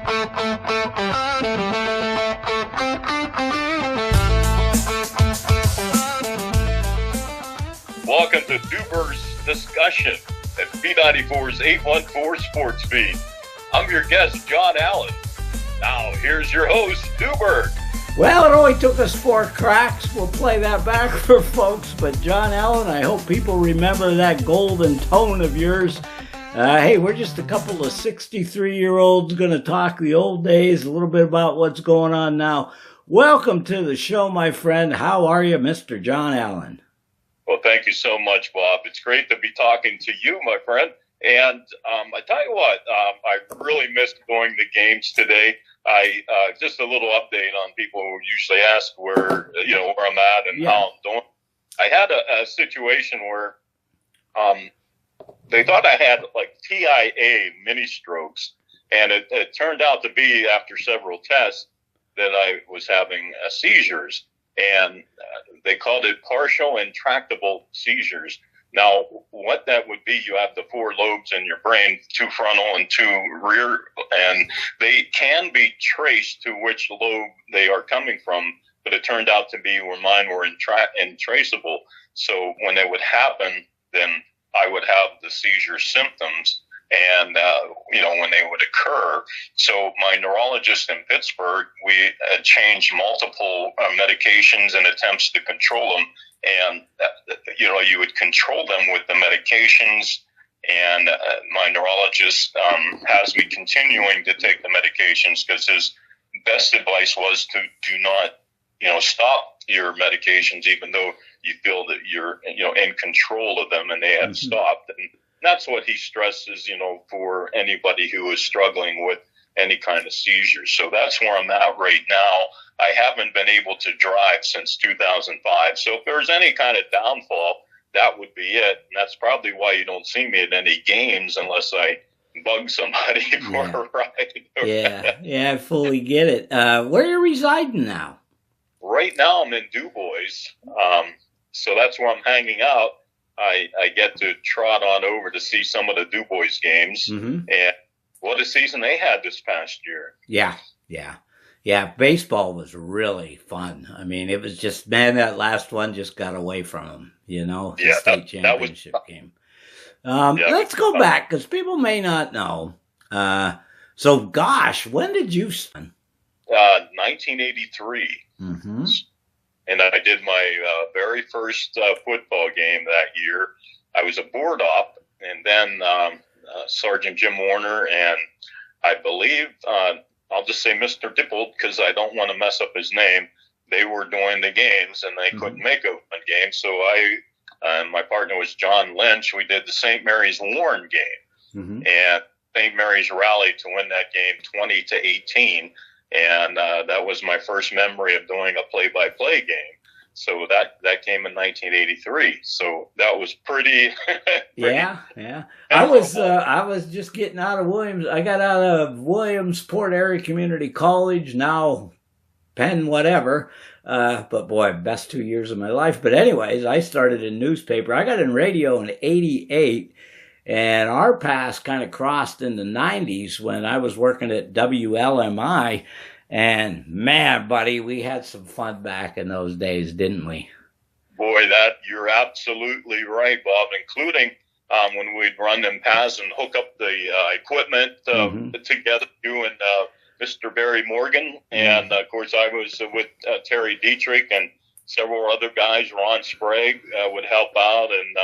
Welcome to Duber's Discussion at B94's 814 Sports Feed. I'm your guest, John Allen. Now, here's your host, Duber. Well, it only took us 4 cracks. We'll play that back for folks. But John Allen, I hope people remember that golden tone of yours. Hey, we're just a couple of 63-year-olds going to talk the old days, a little bit about what's going on now. Welcome to the show, my friend. How are you, Mr. John Allen? Well, thank you so much, Bob. It's great to be talking to you, my friend. And I tell you what, I really missed going to games today. Just a little update on people who usually ask where I'm at and how I'm doing. I had a situation where they thought I had like TIA mini strokes, and it turned out to be, after several tests, that I was having seizures, and they called it partial intractable seizures. Now, what that would be, you have the 4 lobes in your brain, 2 frontal and 2 rear, and they can be traced to which lobe they are coming from, but it turned out to be where mine were intraceable. So when it would happen, then I would have the seizure symptoms, and when they would occur. So my neurologist in Pittsburgh, we had changed multiple medications and attempts to control them. And, you would control them with the medications. And my neurologist has me continuing to take the medications, because his best advice was to do not, stop your medications, even though you feel that you're, in control of them, and they had stopped. And that's what he stresses, for anybody who is struggling with any kind of seizures. So that's where I'm at right now. I haven't been able to drive since 2005. So if there's any kind of downfall, that would be it. And that's probably why you don't see me at any games unless I bug somebody for a ride. Yeah, I fully get it. Where are you residing now? Right now I'm in Du Bois. So that's where I'm hanging out. I get to trot on over to see some of the Du Bois games. And what a season they had this past year. Yeah, baseball was really fun. I mean, it was just, that last one just got away from them, the state championship game. Let's go back, because people may not know. So, gosh, when did you start? 1983. And I did my very first football game that year. I was a board op, and then Sergeant Jim Warner and I believe, I'll just say Mr. Dippold, because I don't want to mess up his name, they were doing the games, and they couldn't make a game. So my partner was John Lynch. We did the St. Mary's Warren game, and St. Mary's rallied to win that game 20-18. And that was my first memory of doing a play-by-play game. So that came in 1983. So that was pretty. Yeah. I was just getting out of Williams. I got out of Williamsport Area Community College, now Penn whatever. But boy, best 2 years of my life. But anyways, I started in newspaper. I got in radio in '88. And our paths kind of crossed in the 90s when I was working at WLMI. And man, buddy, we had some fun back in those days, didn't we? Boy, you're absolutely right, Bob, including when we'd run them paths and hook up the equipment together, you and Mr. Barry Morgan. And, of course, I was with Terry Dietrich and several other guys. Ron Sprague would help out. And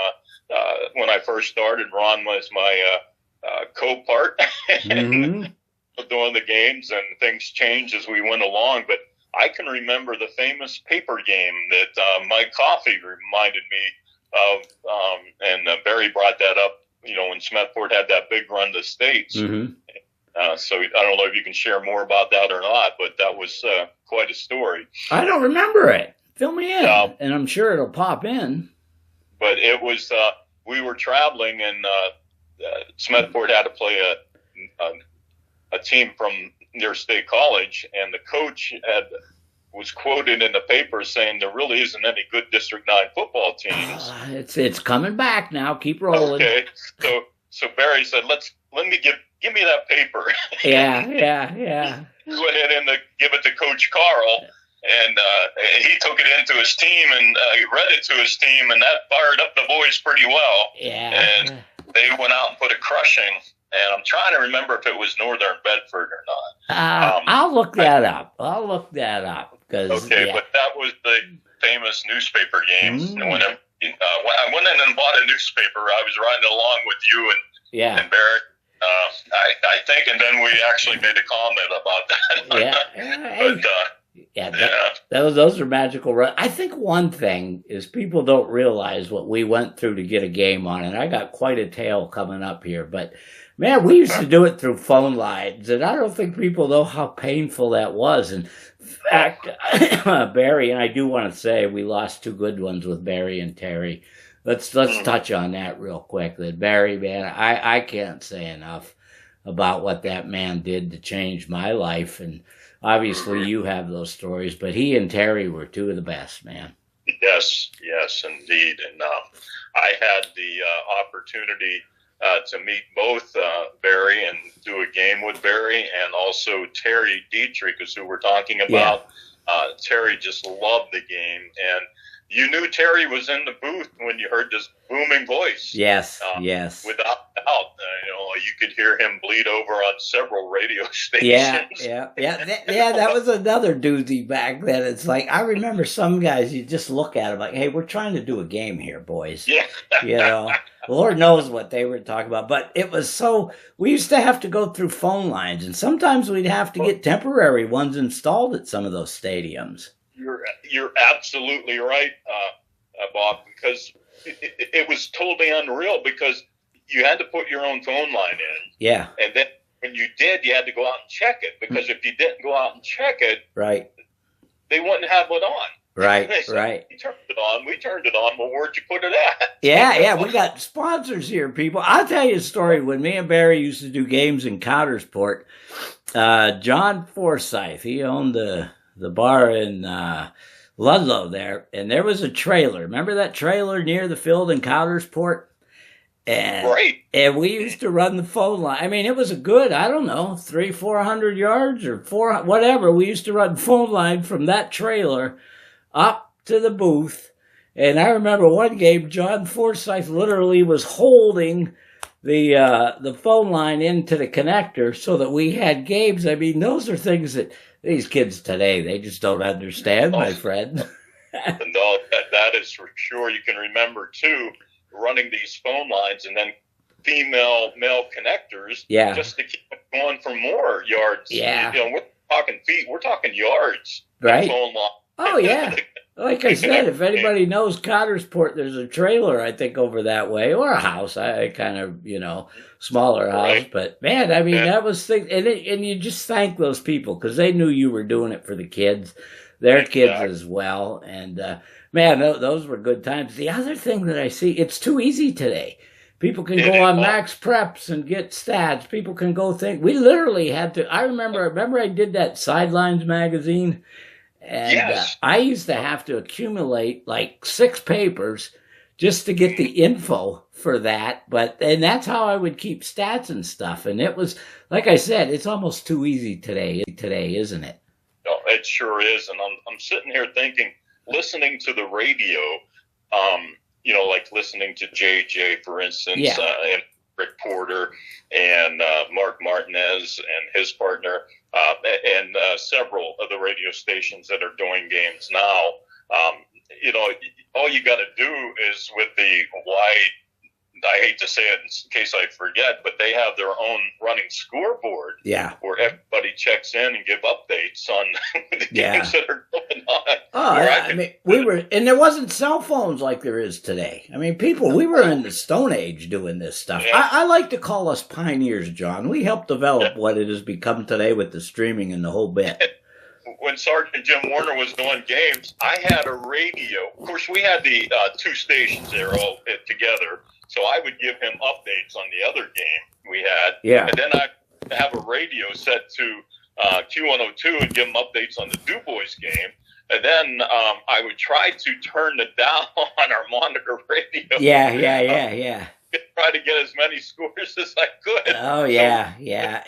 when I first started, Ron was my co-part doing the games, and things changed as we went along. But I can remember the famous paper game that Mike Coffey reminded me of, and Barry brought that up, when Smethport had that big run to states. So I don't know if you can share more about that or not, but that was quite a story. I don't remember it. Fill me in, and I'm sure it'll pop in. But it was, we were traveling, and Smethport had to play a team from near State College, and the coach was quoted in the paper saying there really isn't any good District 9 football teams. It's coming back now. Keep rolling. Okay, so Barry said, let me give give me that paper. Yeah. Went in to give it to Coach Carl, and he took it into his team and read it to his team, and that fired up the boys pretty well. Yeah. And they went out and put a crushing. And I'm trying to remember if it was Northern Bedford or not. I'll look that up. But that was the famous newspaper game. And when I went in and bought a newspaper, I was riding along with you and Barry. I think, and then we actually made a comment about that. Those are magical runs. I think one thing is people don't realize what we went through to get a game on, and I got quite a tale coming up here, but man, we used to do it through phone lines, and I don't think people know how painful that was. In fact, Barry, and I do want to say we lost two good ones with Barry and Terry. Let's touch on that real quick. That Barry, man, I can't say enough about what that man did to change my life. And obviously you have those stories, but he and Terry were two of the best, man. Yes, indeed. And I had the opportunity to meet both Barry and do a game with Barry, and also Terry Dietrich, is who we're talking about. Terry just loved the game, and you knew Terry was in the booth when you heard this booming voice. Yes. Without doubt, you could hear him bleed over on several radio stations. That was another doozy back then. It's like, I remember some guys, you just look at them like, hey, we're trying to do a game here, boys. Yeah. Lord knows what they were talking about. But it was we used to have to go through phone lines, and sometimes we'd have to get temporary ones installed at some of those stadiums. You're absolutely right, Bob, because it was totally unreal, because you had to put your own phone line in. Yeah. And then when you did, you had to go out and check it, because if you didn't go out and check it, right, they wouldn't have it on. Right. We turned it on. Well, where'd you put it at? Yeah. We got sponsors here, people. I'll tell you a story. When me and Barry used to do games in Countersport, John Forsyth, he owned the bar in Ludlow there, and there was a trailer. Remember that trailer near the field in Countersport? And we used to run the phone line. I mean, it was a good, 300-400 yards or whatever. We used to run phone line from that trailer up to the booth. And I remember one game, John Forsyth literally was holding the phone line into the connector so that we had games. I mean, those are things that these kids today, they just don't understand, my friend. No, that is for sure. You can remember, too, running these phone lines and then female-male connectors just to keep it going for more yards. Yeah. We're talking feet. We're talking yards. Right. Phone line. Oh, yeah. Like I said, if anybody knows Countersport, there's a trailer, I think, over that way, or a house. I kind of, smaller house. Right. But, man, I mean, that was things. And you just thank those people, because they knew you were doing it for the kids, their kids as well. And, man, those were good times. The other thing that I see, it's too easy today. People can go on Max Preps and get stats. People can go think. We literally had to. I remember I did that Sidelines magazine. And I used to have to accumulate like 6 papers just to get the info for that. And that's how I would keep stats and stuff. And it was, like I said, it's almost too easy today, isn't it? No, it sure is. And I'm sitting here thinking, listening to the radio, like listening to JJ, for instance, and Rick Porter and Mark Martinez and his partner, and several of the radio stations that are doing games now. All you got to do is with the wide, I hate to say it in case I forget, but they have their own running scoreboard where everybody checks in and give updates on the games that are going on. Oh, and there wasn't cell phones like there is today. I mean, we were in the Stone Age doing this stuff. Yeah. I like to call us pioneers, John. We helped develop what it has become today with the streaming and the whole bit. When Sergeant Jim Warner was doing games, I had a radio. Of course, we had the 2 stations there all together. So I would give him updates on the other game we had. Yeah. And then I'd have a radio set to Q102 and give him updates on the DuBois game. And then I would try to turn it down on our monitor radio. Yeah. try to get as many scores as I could. Oh yeah, yeah.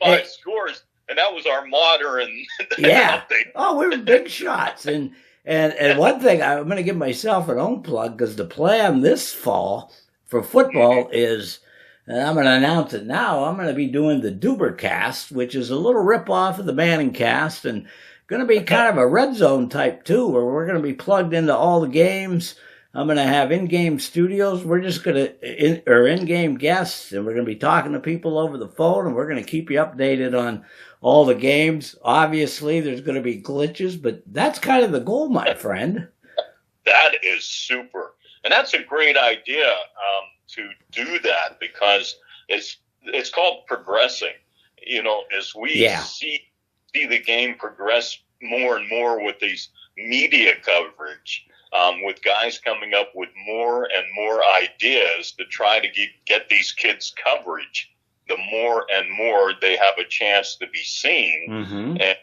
Five scores, and that was our modern yeah. update. Oh, we were big shots, and one thing I'm going to give myself an own plug, because the plan this fall for football is, and I'm going to announce it now, I'm going to be doing the Dubercast, which is a little rip-off of the Manning cast, and going to be kind of a red zone type too, where we're going to be plugged into all the games. I'm going to have in-game studios. We're just going to, or in-game guests, and we're going to be talking to people over the phone, and we're going to keep you updated on all the games. Obviously, there's going to be glitches, but that's kind of the goal, my friend. That is super. And that's a great idea to do that, because it's called progressing. As we see the game progress more and more with these media coverage, with guys coming up with more and more ideas to try to get these kids coverage, the more and more they have a chance to be seen, and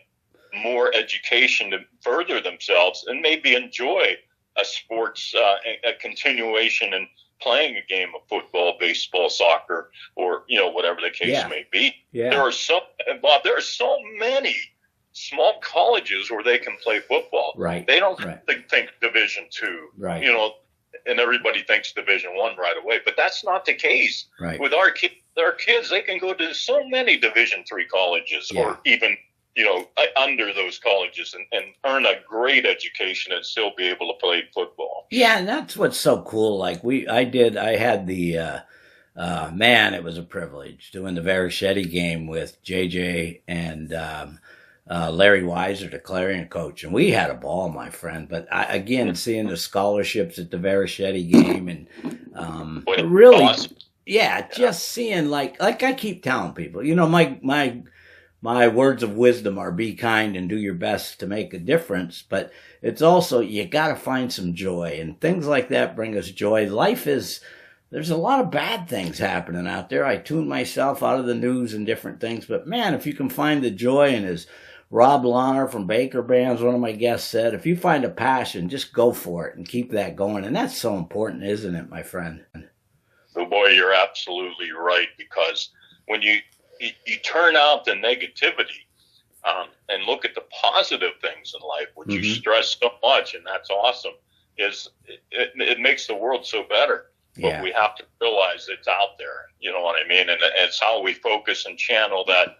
more education to further themselves and maybe enjoy a sports, a continuation in playing a game of football, baseball, soccer, or whatever the case may be. Yeah. There are so many small colleges where they can play football. Right. They don't think Division II. Right. And everybody thinks Division I right away, but that's not the case. Right. With our kids, they can go to so many Division III colleges, or even under those colleges, and earn a great education and still be able to play football. Yeah, and that's what's so cool. Like I had the man, it was a privilege doing the Vericchetti game with JJ and Larry Weiser, the Clarion coach, and we had a ball, my friend. But again, seeing the scholarships at the Vericchetti game, and really, awesome. Just seeing like I keep telling people, my words of wisdom are be kind and do your best to make a difference. But it's also, you got to find some joy, and things like that bring us joy. There's a lot of bad things happening out there. I tune myself out of the news and different things. But man, if you can find the joy, and as Rob Lahner from Baker Bands, one of my guests, said, if you find a passion, just go for it and keep that going. And that's so important, isn't it, my friend? Oh boy, you're absolutely right, because when you turn out the negativity and look at the positive things in life, which you stress so much, and that's awesome, it makes the world so better. But we have to realize it's out there, you know what I mean? And it's how we focus and channel that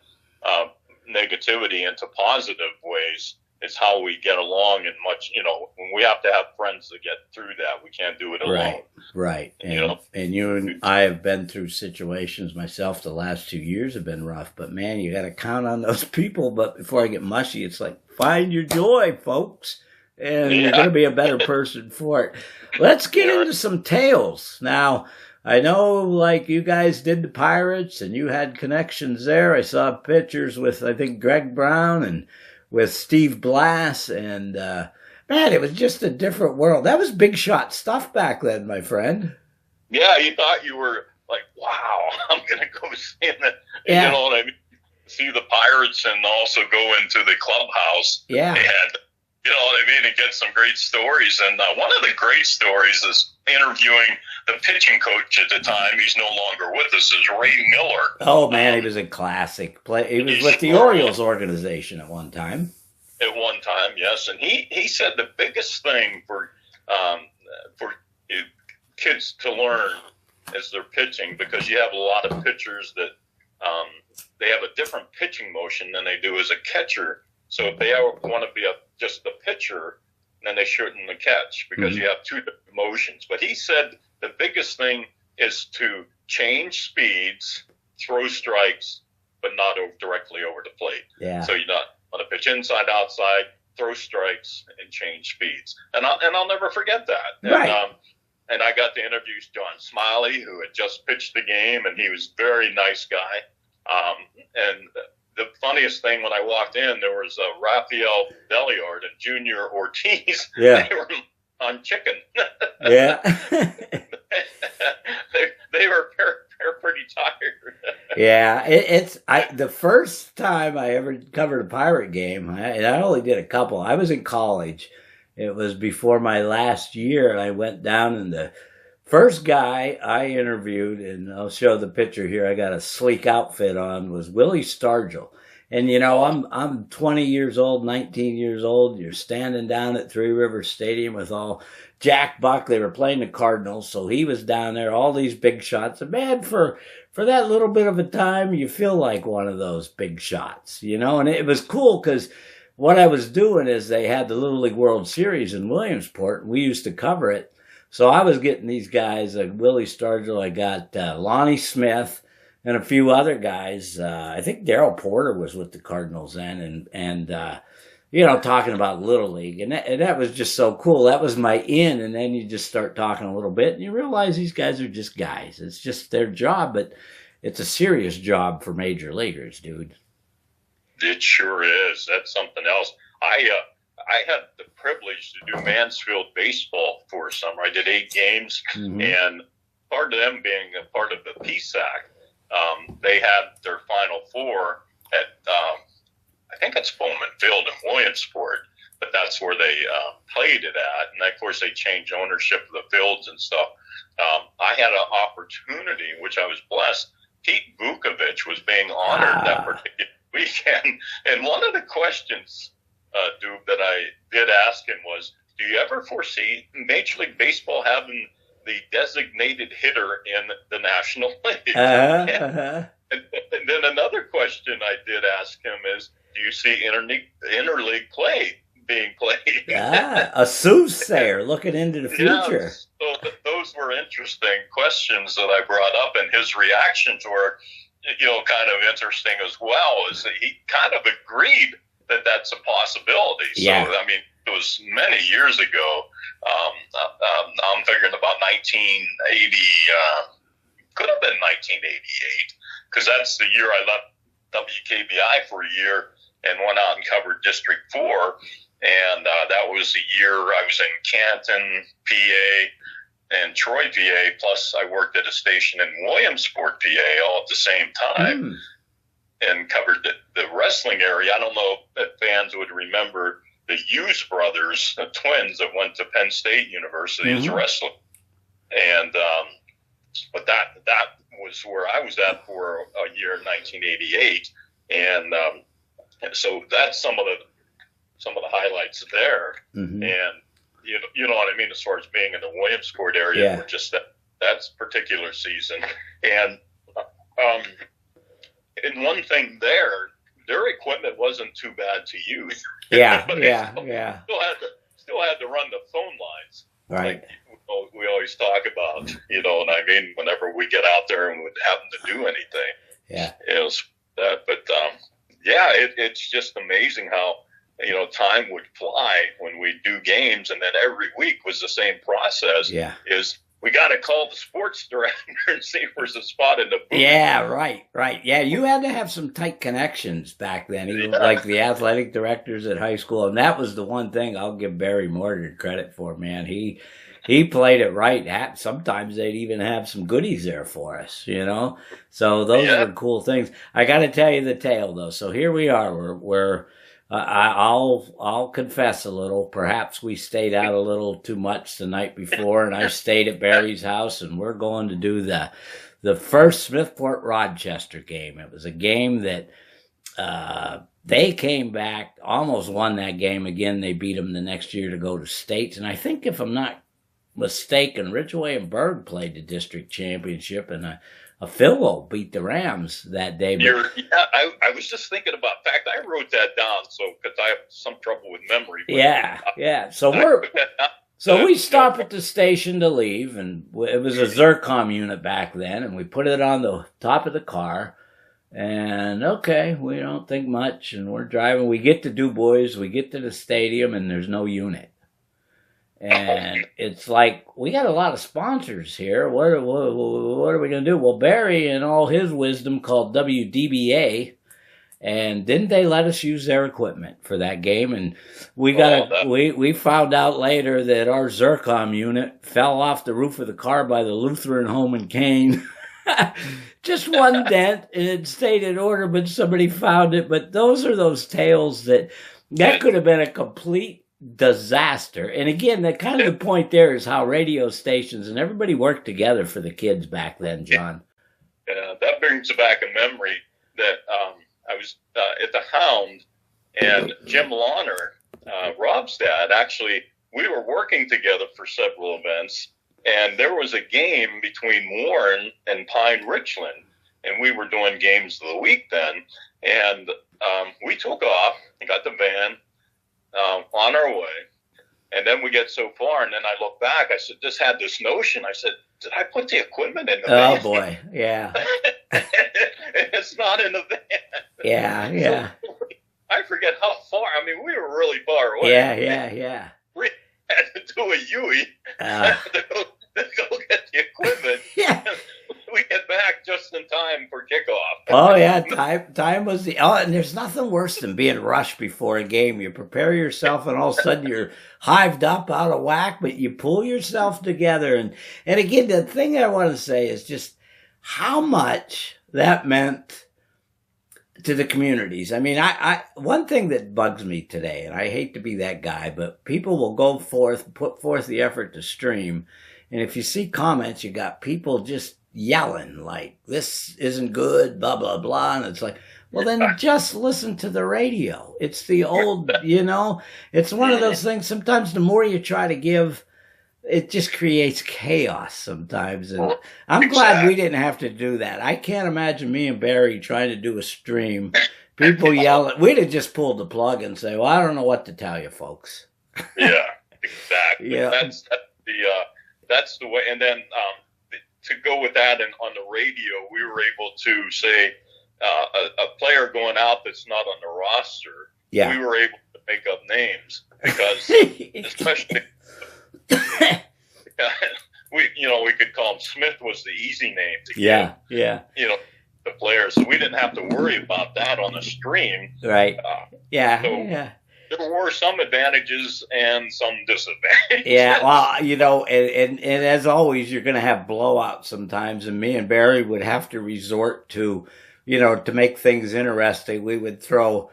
negativity into positive ways. It's how we get along, and when we have to have friends to get through that. We can't do it alone. Right. And you and I have been through situations myself. The last 2 years have been rough, but man, you got to count on those people. But before I get mushy, it's like, find your joy, folks, and you're going to be a better person for it. Let's get into some tales. Now, I know, like, you guys did the Pirates, and you had connections there. I saw pictures with, I think, Greg Brown and with Steve Blass, and man, it was just a different world. That was big shot stuff back then, my friend. Yeah, you thought you were like, wow, I'm going to go see that. Yeah. You know what I mean? See the Pirates and also go into the clubhouse. Yeah. And, you know what I mean? And get some great stories. And one of the great stories is interviewing the pitching coach at the time. He's no longer with us, is Ray Miller. Oh, man, he was a classic play. He was with the Orioles organization at one time. At one time, yes. And he said the biggest thing for kids to learn is their pitching, because you have a lot of pitchers that they have a different pitching motion than they do as a catcher. So if they want to be just the pitcher, then they shouldn't catch, because you have two different motions. But he said the biggest thing is to change speeds, throw strikes, but not directly over the plate. Yeah. So you're not want to pitch inside, outside, throw strikes, and change speeds. And I'll never forget that. Right. And I got to interview John Smiley, who had just pitched the game, and he was a very nice guy. And the funniest thing, when I walked in, there was Rafael Deliard and Junior Ortiz. Yeah. They were on chicken. Yeah. they were pretty tired. Yeah, the first time I ever covered a Pirate game, and I only did a couple. I was in college. It was before my last year, and I went down in the First guy I interviewed, and I'll show the picture here. I got a sleek outfit on. Was Willie Stargell, and I'm 20 years old, 19 years old. You're standing down at Three Rivers Stadium with all Jack Buck. They were playing the Cardinals, so he was down there. All these big shots, and man, for that little bit of a time, you feel like one of those big shots, And it was cool because what I was doing is they had the Little League World Series in Williamsport, and we used to cover it. So I was getting these guys like Willie Stargell. I got Lonnie Smith and a few other guys. I think Darryl Porter was with the Cardinals then, and talking about Little League, and that was just so cool. That was my in, and then you just start talking a little bit, and you realize these guys are just guys. It's just their job, but it's a serious job for major leaguers, dude. It sure is. That's something else. I had the privilege to do Mansfield baseball for a summer. I did 8 games, and part of them being a part of the PSAC, they had their Final Four at, I think it's Bowman Field in Williamsport, but that's where they played it at. And, of course, they changed ownership of the fields and stuff. I had an opportunity, which I was blessed. Pete Vukovich was being honored that particular weekend. And one of the questions, Duke, that I did ask him was, do you ever foresee Major League Baseball having the designated hitter in the National League? And then another question I did ask him is, do you see interleague play being played? A soothsayer looking into the future. Yeah, so those were interesting questions that I brought up, and his reactions were, kind of interesting as well, is that he kind of agreed that that's a possibility. Yeah. So, I mean, it was many years ago. I'm figuring about 1980, could have been 1988, because that's the year I left WKBI for a year and went out and covered District 4. And that was the year I was in Canton, PA, and Troy, PA, plus I worked at a station in Williamsport, PA, all at the same time. And covered the wrestling area. I don't know if fans would remember the Hughes brothers, the twins that went to Penn State University as wrestlers. And but that was where I was at for a year in 1988. And so that's some of the highlights there. And you know what I mean as far as being in the Williamsport area for just that particular season. And and one thing their equipment wasn't too bad to use. Yeah. Still had to run the phone lines. Right. Like we always talk about, and I mean, whenever we get out there and would happen to do anything. Yeah. It was that, but it's just amazing how, time would fly when we do games, and then every week was the same process. Yeah. We got to call the sports director and see if there's a spot in the booth. Yeah, right. Yeah, you had to have some tight connections back then, even like the athletic directors at high school. And that was the one thing I'll give Barry Morgan credit for, man. He played it right. Sometimes they'd even have some goodies there for us, So those were cool things. I got to tell you the tale, though. So here we are. We're I'll confess a little. Perhaps we stayed out a little too much the night before, and I stayed at Barry's house, and we're going to do the first Smithport Rochester game. It was a game that they came back, almost won that game. Again, they beat them the next year to go to states, and I think if I'm not mistaken, Ridgeway and Berg played the district championship, and a Philo beat the Rams that day. I was just thinking about. In fact, I wrote that down because I have some trouble with memory. So we stop at the station to leave, and it was a Zircom unit back then, and we put it on the top of the car. And okay, we don't think much, and we're driving. We get to Du Bois, we get to the stadium, and there's no unit. And it's like, we got a lot of sponsors here. What are we going to do? Well, Barry, in all his wisdom, called WDBA, and didn't they let us use their equipment for that game? And we found out later that our Zircom unit fell off the roof of the car by the Lutheran Home in Kane. Just one dent, and it stayed in order, but somebody found it. But those are those tales that could have been a complete disaster. And again, the kind of the point there is how radio stations and everybody worked together for the kids back then, John. Yeah, that brings back a memory that I was at the Hound, and Jim Lawner, Rob's dad, actually, we were working together for several events, and there was a game between Warren and Pine Richland, and we were doing games of the week then, and we took off and got the van on our way, and then we get so far, and then I look back, I said, just had this notion, I said, did I put the equipment in the van? Oh, boy, yeah. It's not in the van. Yeah. So, I forget how far, I mean, we were really far away. Yeah. We had to do a Yui to go get the equipment. Yeah. We get back just in time for kickoff. Oh, yeah, time was and there's nothing worse than being rushed before a game. You prepare yourself, and all of a sudden you're hived up, out of whack, but you pull yourself together. And again, the thing I want to say is just how much that meant to the communities. I mean, I one thing that bugs me today, and I hate to be that guy, but people will go forth, put forth the effort to stream, and if you see comments, you got people just yelling like, this isn't good, blah, blah, blah. And it's like, well, then just listen to the radio. It's the old, it's one of those things. Sometimes the more you try to give, it just creates chaos sometimes. And I'm glad we didn't have to do that. I can't imagine me and Barry trying to do a stream. People yelling. We'd have just pulled the plug and say, well, I don't know what to tell you, folks. Yeah, exactly. Yeah. That's the way. And then, to go with that, and on the radio, we were able to say a player going out that's not on the roster. Yeah. We were able to make up names because, especially, we could call him Smith was the easy name to get. Yeah. The players, so we didn't have to worry about that on the stream. Right. Yeah. There were some advantages and some disadvantages. Yeah, well, and as always, you're going to have blowouts sometimes. And me and Barry would have to resort to, to make things interesting. We would throw,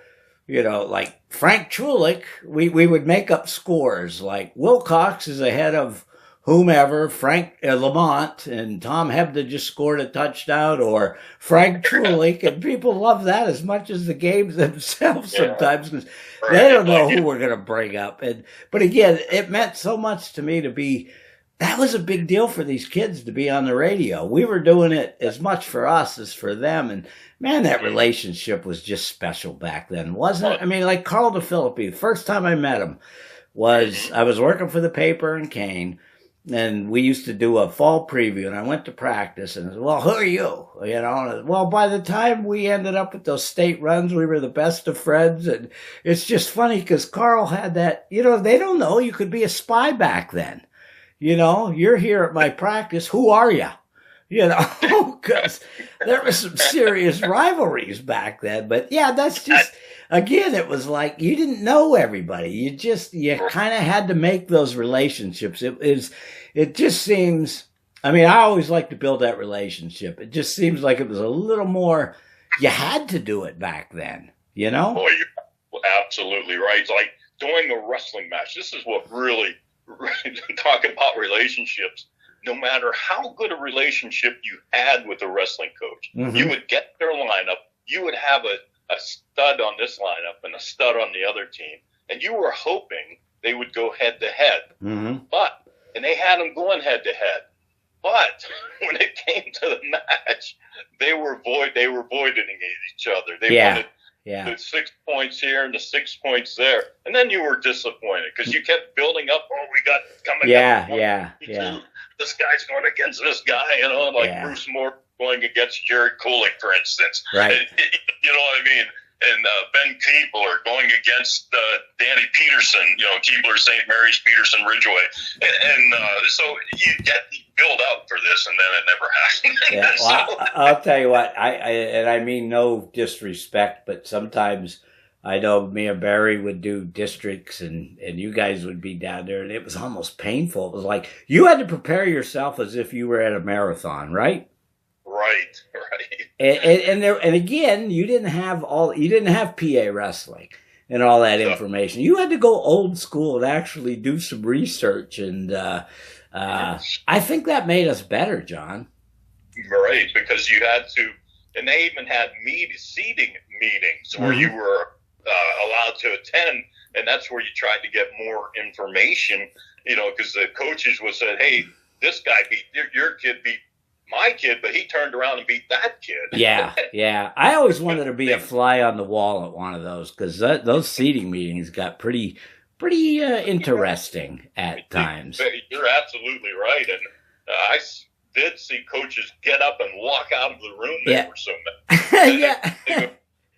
like Frank Chulik, we would make up scores. Like Wilcox is ahead of whomever, Frank Lamont, and Tom Hebda just scored a touchdown, or Frank Chulik, and people love that as much as the games themselves sometimes, because they don't know who we're going to bring up. But again, it meant so much to me that was a big deal for these kids to be on the radio. We were doing it as much for us as for them, and man, that relationship was just special back then, wasn't it? I mean, like Carl DeFilippi, the first time I met him I was working for the paper in Kane, and we used to do a fall preview, and I went to practice, and I said, well, who are you? Well, by the time we ended up with those state runs, we were the best of friends. And it's just funny because Carl had that, they don't know you could be a spy back then. You're here at my practice. Who are you? Because there was some serious rivalries back then. But yeah, that's just, again, it was like you didn't know everybody. You kind of had to make those relationships. It just seems, I mean, I always like to build that relationship. It just seems like it was a little more, you had to do it back then, Boy, you're absolutely right. It's like doing a wrestling match. This is what really talking about relationships. No matter how good a relationship you had with a wrestling coach, you would get their lineup. You would have a stud on this lineup and a stud on the other team, and you were hoping they would go head to head. And they had them going head to head. But when it came to the match, they were voiding each other. They wanted the 6 points here and the 6 points there, and then you were disappointed because you kept building up. Oh, we got coming. Yeah. This guy's going against this guy, Bruce Moore going against Jared Kulik, for instance. Right. You know what I mean? And Ben Keebler going against Danny Peterson, Keebler, St. Mary's, Peterson, Ridgeway. And so you get build up for this, and then it never happened. Yeah, well, I'll tell you what, I mean no disrespect, but sometimes I know me and Barry would do districts, and you guys would be down there, and it was almost painful. It was like you had to prepare yourself as if you were at a marathon, right? Right. And again, you didn't have PA wrestling. and all that information. You had to go old school and actually do some research, and I think that made us better, John. Right, because you had to, and they even had seating meetings where you were allowed to attend, and that's where you tried to get more information, because the coaches would say, hey, this guy beat your kid beat my kid, but he turned around and beat that kid. Yeah. I always wanted to be a fly on the wall at one of those, because those seating meetings got pretty interesting at times. You're absolutely right, and I did see coaches get up and walk out of the room. They were so mad. Yeah.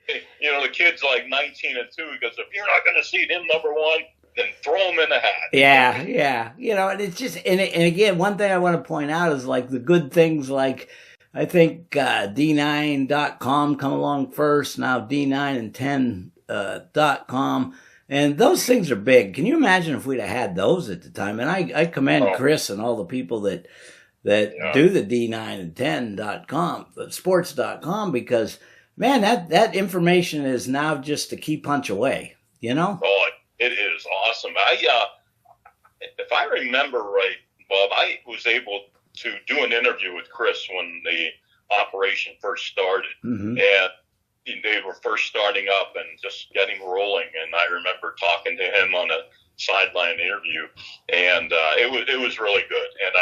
The kid's like 19 and 2. He goes, if you're not going to seat him number 1, then throw him in the hat. Yeah. And it's just, and again, one thing I want to point out is like the good things, like I think D9.com come along first, now D9 and 10.com. And those things are big. Can you imagine if we'd have had those at the time? And I commend Chris and all the people that do the D9 and 10.com, sports.com, because, man, that information is now just a key punch away, Oh, it is awesome. If I remember right, Bob, I was able to do an interview with Chris when the operation first started. And they were first starting up and just getting rolling. And I remember talking to him on a sideline interview, and it was really good. And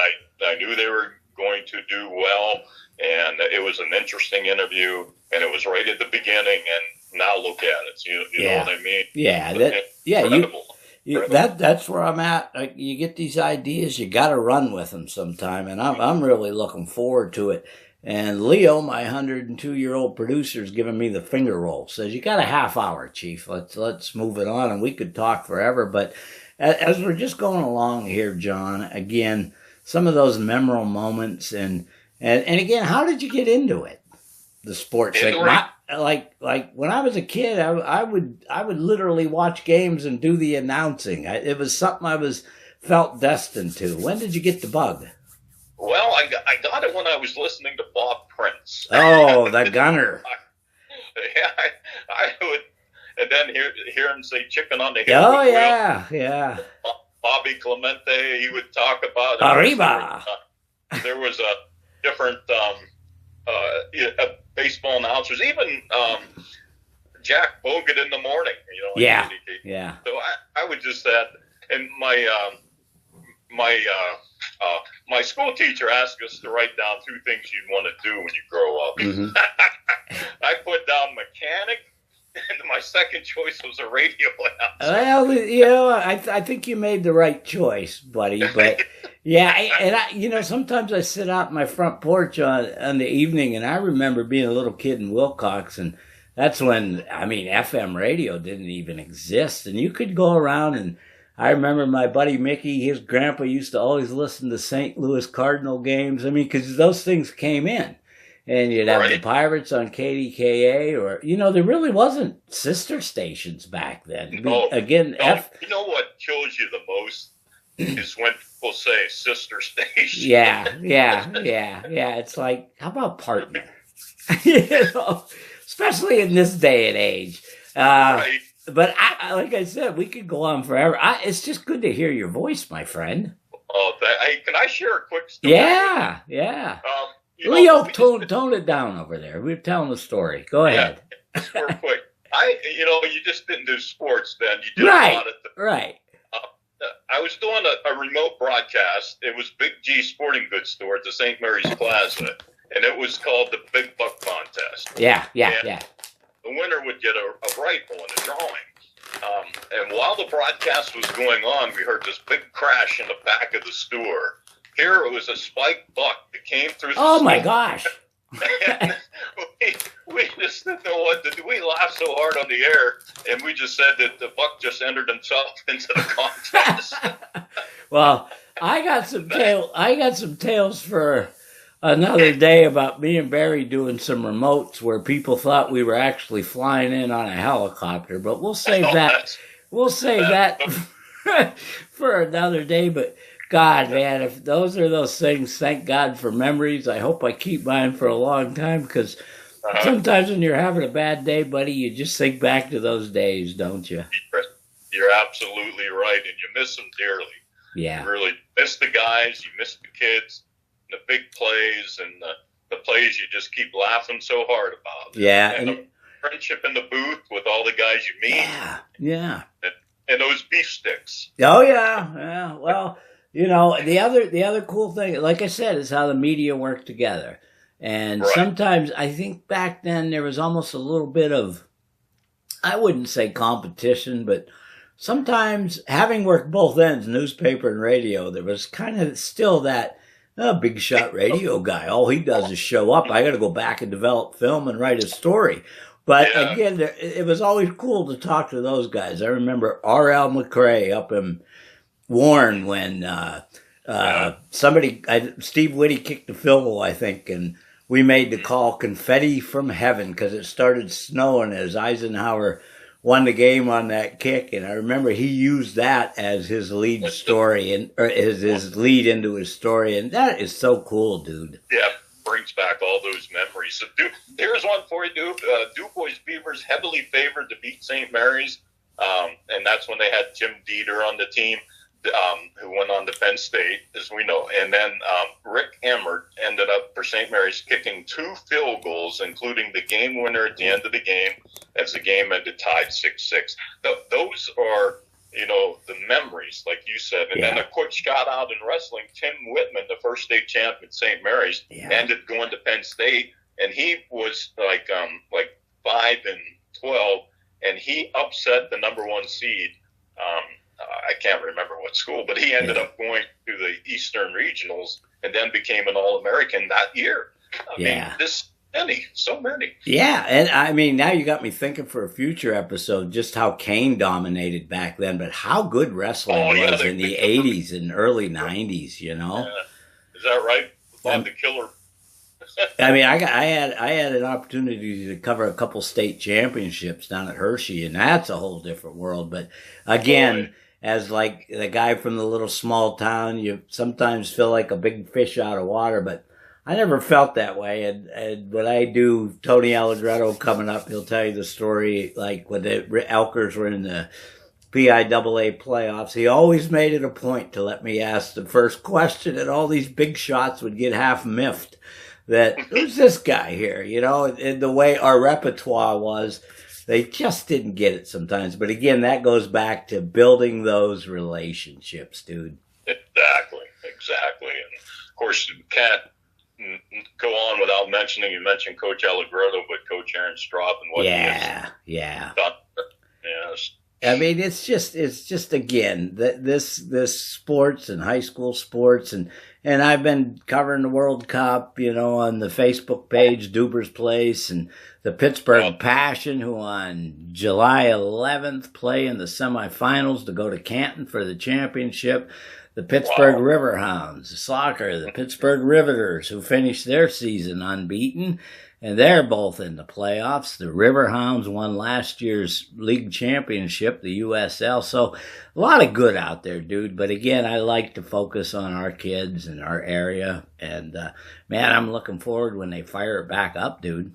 I knew they were going to do well, and it was an interesting interview, and it was right at the beginning. And now look at it. You know what I mean? That's where I'm at. Like, you get these ideas, you got to run with them sometime, and I'm really looking forward to it. And Leo, my 102-year-old producer, is giving me the finger roll. Says, you got a half hour, Chief. Let's move it on. And we could talk forever. But as we're just going along here, John, again, some of those memorable moments. And again, how did you get into it? The sports thing. Like when I was a kid, I would literally watch games and do the announcing. It was something I felt destined to. When did you get the bug? Well, I got it when I was listening to Bob Prince. Oh, the gunner. I would, and then hear him say "chicken on the hill." Oh, yeah. Bobby Clemente, he would talk about Arriba. There was a different baseball announcers, even Jack Bogut in the morning. Yeah. So I would just that, and my school teacher asked us to write down 2 things you'd want to do when you grow up. I put down mechanic, and my second choice was a radio announcer. Well, I think you made the right choice, buddy. But yeah, sometimes I sit out my front porch on the evening, and I remember being a little kid in Wilcox, and that's when, FM radio didn't even exist, and you could go around, and I remember my buddy Mickey, his grandpa used to always listen to St. Louis Cardinal games. because those things came in. And you'd have the Pirates on KDKA, or, there really wasn't sister stations back then. You know what kills you the most is when people say sister station. Yeah. It's like, how about partner? Especially in this day and age. Right. But like I said, we could go on forever. It's just good to hear your voice, my friend. Oh, can I share a quick story? Yeah. Leo, tone it down over there. We're telling the story. Go ahead. Just real quick. You just didn't do sports then. You did a lot of things. Right. I was doing a remote broadcast. It was Big G Sporting Goods store at the St. Mary's Plaza, and it was called the Big Buck Contest. Yeah. The winner would get a rifle and a drawing. And while the broadcast was going on, we heard this big crash in the back of the store. Here it was a spiked buck that came through the store. My gosh. And we just didn't know what to do. We laughed so hard on the air, and we just said that the buck just entered himself into the contest. Well, I got some tales for another day about me and Barry doing some remotes where people thought we were actually flying in on a helicopter, but we'll save that. We'll save that for another day. But God, man, if those are those things, thank God for memories. I hope I keep mine for a long time, because Sometimes when you're having a bad day, buddy, you just think back to those days, don't you? You're absolutely right, and you miss them dearly. Yeah. You really miss the guys, you miss the kids, the big plays, and the plays you just keep laughing so hard about. Yeah. And the friendship in the booth with all the guys you meet. Yeah. Yeah. And those beef sticks. Oh, yeah. Yeah. Well, you know, the other cool thing, like I said, is how the media work together. And sometimes I think back then there was almost a little bit of, I wouldn't say competition, but sometimes having worked both ends, newspaper and radio, there was kind of still that big shot radio guy. All he does is show up. I got to go back and develop film and write a story. But again, it was always cool to talk to those guys. I remember R.L. McRae up in Warren when Steve Whitty kicked the field goal, I think, and we made the call confetti from heaven because it started snowing as Eisenhower won the game on that kick. And I remember he used that as his lead story and or his lead into his story. And that is so cool, dude. Yeah, brings back all those memories. So here's one for you, Duke. DuBois Beavers heavily favored to beat St. Mary's. And that's when they had Tim Dieter on the team. Who went on to Penn State, as we know. And then Rick Emmert ended up, for St. Mary's, kicking 2 field goals, including the game winner at the end of the game, as the game ended tied 6-6. Those are, you know, the memories, like you said. And then a quick shout out in wrestling, Tim Whitman, the first state champ at St. Mary's, ended going to Penn State, and he was like 5-12, and he upset the number 1 seed. I can't remember what school, but he ended up going to the Eastern Regionals and then became an All-American that year. I mean, so many. Yeah, and I mean, now you got me thinking for a future episode just how Kane dominated back then, but how good wrestling was in the 80s and early 90s, you know? Yeah. Is that right? The killer. I mean, I had an opportunity to cover a couple state championships down at Hershey, and that's a whole different world. But again, as like the guy from the little small town, you sometimes feel like a big fish out of water, but I never felt that way. And when I do Tony Allegretto coming up, he'll tell you the story, like when the Elkers were in the PIAA playoffs, he always made it a point to let me ask the first question, and all these big shots would get half miffed. That, who's this guy here? You know, and the way our repertoire was, they just didn't get it sometimes. But again, that goes back to building those relationships, dude. Exactly. And of course, you can't go on without mentioning, you mentioned Coach Allegretto, but Coach Aaron Straub and what he has done. Yes. I mean, it's just again, this sports and high school sports, and I've been covering the World Cup, you know, on the Facebook page, Duber's Place, and the Pittsburgh Passion, who on July 11th play in the semifinals to go to Canton for the championship. The Pittsburgh Riverhounds, soccer, the Pittsburgh Riveters, who finished their season unbeaten, and they're both in the playoffs. The Riverhounds won last year's league championship, the USL. So a lot of good out there, dude. But again, I like to focus on our kids and our area. And, man, I'm looking forward when they fire it back up, dude.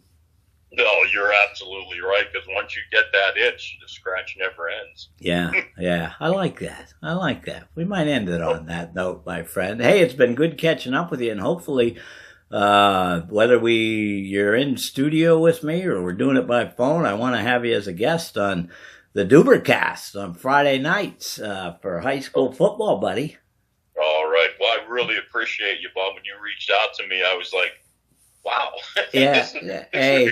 No, you're absolutely right, because once you get that itch, the scratch never ends. Yeah. I like that. We might end it on that note, my friend. Hey, it's been good catching up with you, and hopefully whether you're in studio with me or we're doing it by phone, I want to have you as a guest on the Dubercast on Friday nights for high school football, buddy. All right. Well, I really appreciate you, Bob. When you reached out to me, I was like, wow. Yeah. This would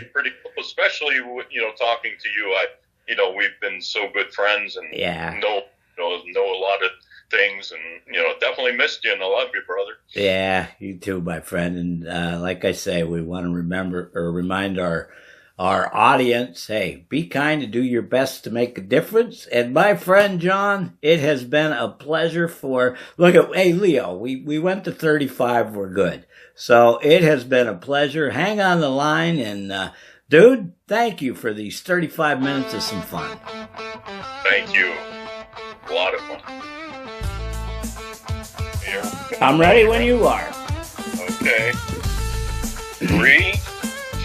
be pretty cool, especially, you know, talking to you. We've been so good friends and know a lot of things, and, you know, definitely missed you, and I love you, brother. Yeah, you too, my friend. And like I say, we want to remind our audience, hey, be kind and do your best to make a difference. And my friend John, it has been a pleasure hey, Leo, we went to 35, we're good. So it has been a pleasure. Hang on the line, and dude, thank you for these 35 minutes of some fun. Thank you. A lot of fun. Here. I'm ready when you are. Okay. 3,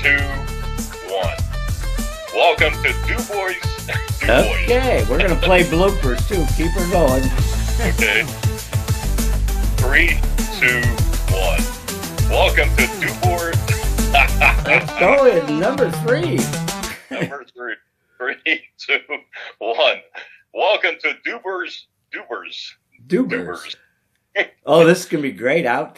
2, Welcome to Du Bois. Okay, we're gonna play bloopers too. Keep her going. Okay. 3, 2, 1. Welcome to Du Bois. Let's go in number 3. Number 3. 3, 2, 1. Welcome to Dubers. Dubers. Oh, this is gonna be great out.